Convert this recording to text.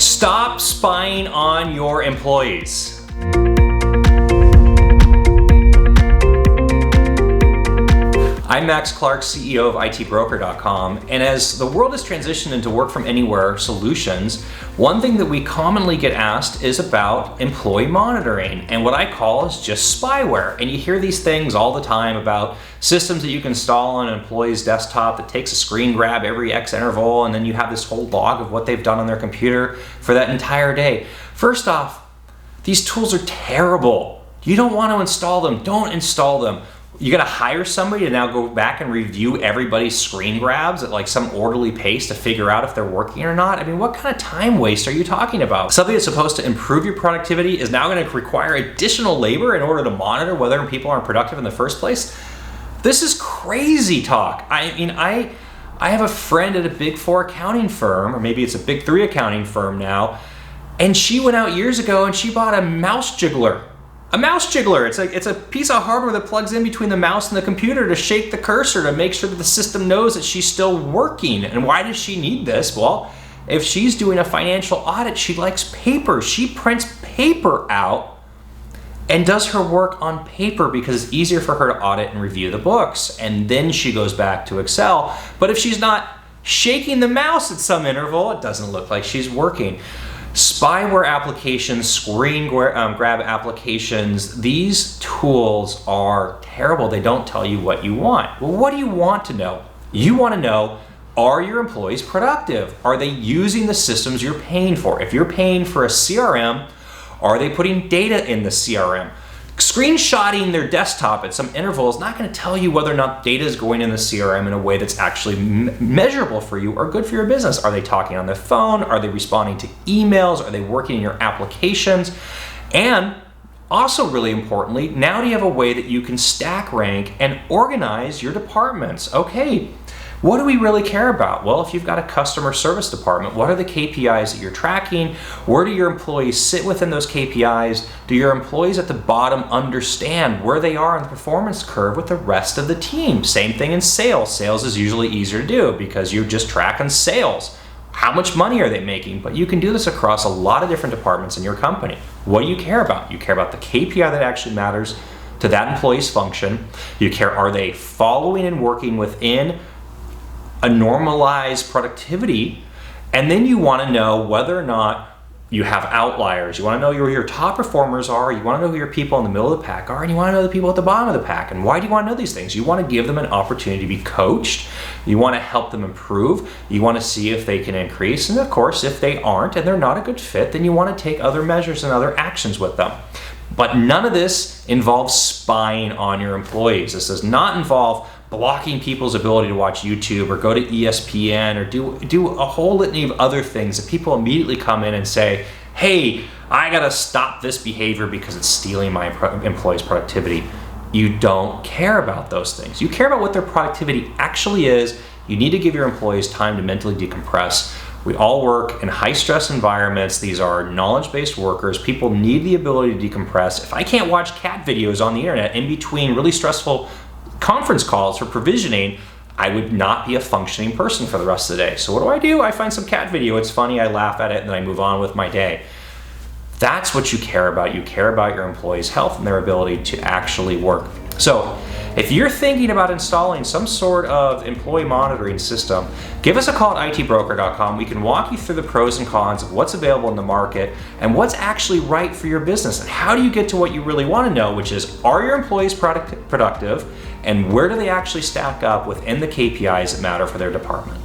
Stop spying on your employees. I'm Max Clark, CEO of ITBroker.com, and as the world has transitioned into work from anywhere solutions, one thing that we commonly get asked is about employee monitoring, and what I call is just spyware. And you hear these things all the time about systems that you can install on an employee's desktop that takes a screen grab every X interval, and then you have this whole log of what they've done on their computer for that entire day. First off, these tools are terrible. You don't want to install them. Don't install them. You gotta hire somebody to now go back and review everybody's screen grabs at like some orderly pace to figure out if they're working or not. I mean, what kind of time waste are you talking about? Something that's supposed to improve your productivity is now gonna require additional labor in order to monitor whether people aren't productive in the first place? This is crazy talk. I mean, I have a friend at a Big 4 accounting firm, or maybe it's a Big 3 accounting firm now, and she went out years ago and she bought a mouse jiggler. A mouse jiggler, it's a piece of hardware that plugs in between the mouse and the computer to shake the cursor to make sure that the system knows that she's still working. And why does she need this? Well, if she's doing a financial audit, she likes paper. She prints paper out and does her work on paper because it's easier for her to audit and review the books. And then she goes back to Excel. But if she's not shaking the mouse at some interval, it doesn't look like she's working. Spyware applications, screen grab applications, these tools are terrible. They don't tell you what you want. Well, what do you want to know? You want to know, are your employees productive? Are they using the systems you're paying for? If you're paying for a CRM, are they putting data in the CRM? Screenshotting their desktop at some interval is not going to tell you whether or not data is going in the CRM in a way that's actually measurable for you or good for your business. Are they talking on their phone? Are they responding to emails? Are they working in your applications? And also really importantly, now do you have a way that you can stack rank and organize your departments? Okay, what do we really care about? Well, if you've got a customer service department, what are the KPIs that you're tracking? Where do your employees sit within those KPIs? Do your employees at the bottom understand where they are on the performance curve with the rest of the team? Same thing in sales. Sales is usually easier to do because you're just tracking sales. How much money are they making? But you can do this across a lot of different departments in your company. What do you care about? You care about the KPI that actually matters to that employee's function. You care, are they following and working within a normalized productivity? And then you want to know whether or not you have outliers. You want to know who your top performers are. You want to know who your people in the middle of the pack are, and you want to know the people at the bottom of the pack. And why do you want to know these things? You want to give them an opportunity to be coached. You want to help them improve. You want to see if they can increase. And of course, if they aren't and they're not a good fit, then you want to take other measures and other actions with them. But none of this involves spying on your employees. This does not involve blocking people's ability to watch YouTube or go to ESPN or do a whole litany of other things that people immediately come in and say, hey, I gotta stop this behavior because it's stealing my employees' productivity. You don't care about those things. You care about what their productivity actually is. You need to give your employees time to mentally decompress. We all work in high stress environments. These are knowledge-based workers. People need the ability to decompress. If I can't watch cat videos on the internet in between really stressful conference calls for provisioning, I would not be a functioning person for the rest of the day. So what do? I find some cat video, it's funny, I laugh at it, and then I move on with my day. That's what you care about. You care about your employees' health and their ability to actually work. So if you're thinking about installing some sort of employee monitoring system, give us a call at ITBroker.com. We can walk you through the pros and cons of what's available in the market and what's actually right for your business. And how do you get to what you really want to know, which is, are your employees productive? And where do they actually stack up within the KPIs that matter for their department?